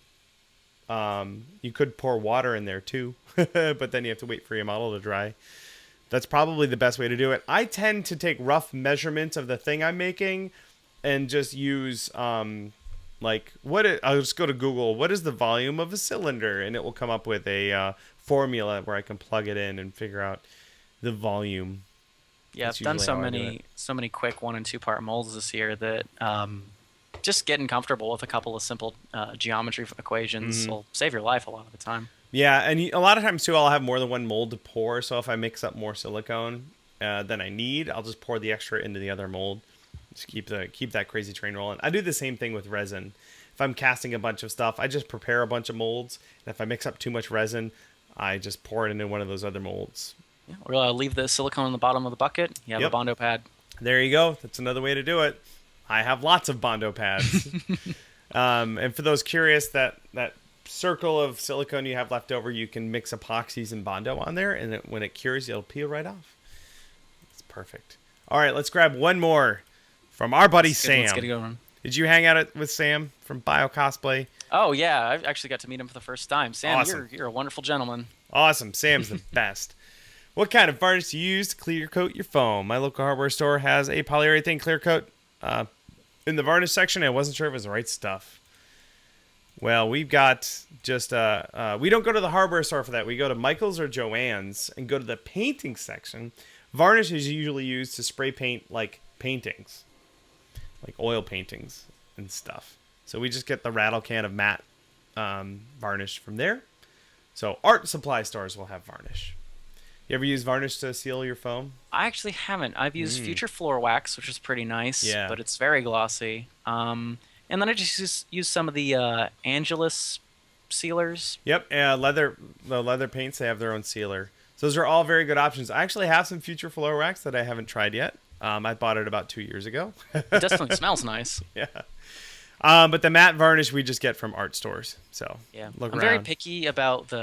You could pour water in there too, but then you have to wait for your model to dry. That's probably the best way to do it. I tend to take rough measurements of the thing I'm making and just use I'll just go to Google, what is the volume of a cylinder? And it will come up with a formula where I can plug it in and figure out the volume. Yeah, I've done so many quick 1 and 2 part molds this year that just getting comfortable with a couple of simple geometry equations will save your life a lot of the time. Yeah, and a lot of times too, I'll have more than one mold to pour. So if I mix up more silicone than I need, I'll just pour the extra into the other mold. Just keep that crazy train rolling. I do the same thing with resin. If I'm casting a bunch of stuff, I just prepare a bunch of molds. And if I mix up too much resin, I just pour it into one of those other molds. Yeah, or leave the silicone in the bottom of the bucket. You have a Bondo pad. There you go. That's another way to do it. I have lots of Bondo pads. And for those curious, that circle of silicone you have left over, you can mix epoxies and Bondo on there, and when it cures, it'll peel right off. It's perfect. All right, let's grab one more from our buddy Sam. Let's get it going. Did you hang out with Sam from Bio Cosplay? Oh, yeah. I actually got to meet him for the first time. Sam, awesome. You're a wonderful gentleman. Awesome. Sam's the best. What kind of varnish do you use to clear coat your foam? My local hardware store has a polyurethane clear coat. In the varnish section, I wasn't sure if it was the right stuff. Well, we've got just... we don't go to the hardware store for that. We go to Michael's or Joann's and go to the painting section. Varnish is usually used to spray paint like paintings. Like oil paintings and stuff. So we just get the rattle can of matte varnish from there. So art supply stores will have varnish. You ever use varnish to seal your foam? I actually haven't. I've used Future Floor Wax, which is pretty nice, but it's very glossy. And then I just use some of the Angelus sealers. Yep, the leather paints, they have their own sealer. So those are all very good options. I actually have some Future Floor Wax that I haven't tried yet. I bought it about 2 years ago. It definitely smells nice. Yeah. But the matte varnish we just get from art stores. So yeah, I'm very picky about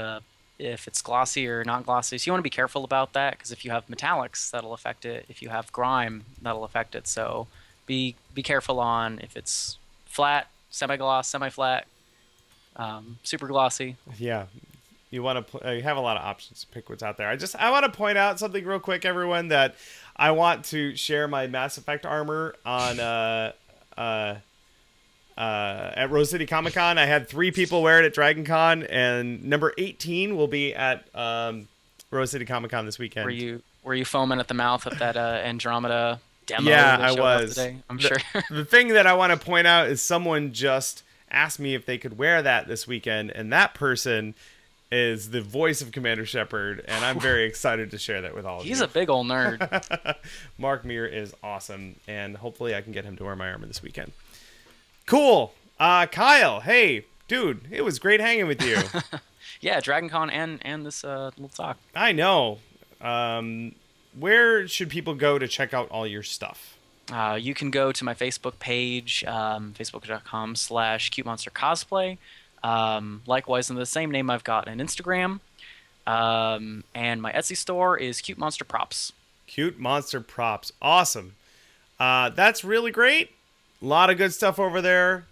if it's glossy or not glossy. So you want to be careful about that because if you have metallics, that'll affect it. If you have grime, that'll affect it. So be careful on if it's flat, semi-gloss, semi-flat, super glossy. Yeah. You want to you have a lot of options to pick what's out there. I want to point out something real quick, everyone, that I want to share my Mass Effect armor on at RoseCity Comicon. I had 3 people wear it at DragonCon, and number 18 will be at RoseCity Comicon this weekend. Were you foaming at the mouth at that Andromeda demo? Yeah, I was. Today? I'm sure. The thing that I want to point out is someone just asked me if they could wear that this weekend, and that person is the voice of Commander Shepard, and I'm very excited to share that with all of you. He's a big old nerd. Mark Meir is awesome, and hopefully I can get him to wear my armor this weekend. Cool. Kyle, hey, dude, it was great hanging with you. Yeah, DragonCon and this little talk. I know. Where should people go to check out all your stuff? You can go to my Facebook page, facebook.com/CuteMonsterCosplay. Likewise, in the same name, I've got an Instagram. And my Etsy store is Cute Monster Props. Cute Monster Props. Awesome. That's really great. A lot of good stuff over there.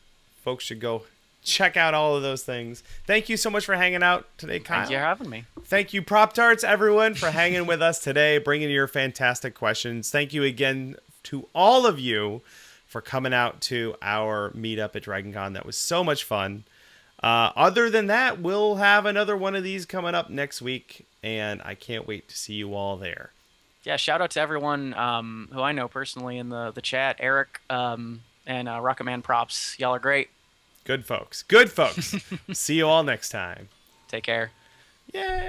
Folks should go check out all of those things. Thank you so much for hanging out today, Kyle. Thank you for having me. Thank you, Prop Tarts, everyone, for hanging with us today, bringing your fantastic questions. Thank you again to all of you for coming out to our meetup at DragonCon. That was so much fun. Other than that, we'll have another one of these coming up next week, and I can't wait to see you all there. Yeah, shout out to everyone who I know personally in the chat. Eric and Rocket Man Props. Y'all are great. Good folks. Good folks. See you all next time. Take care. Yay!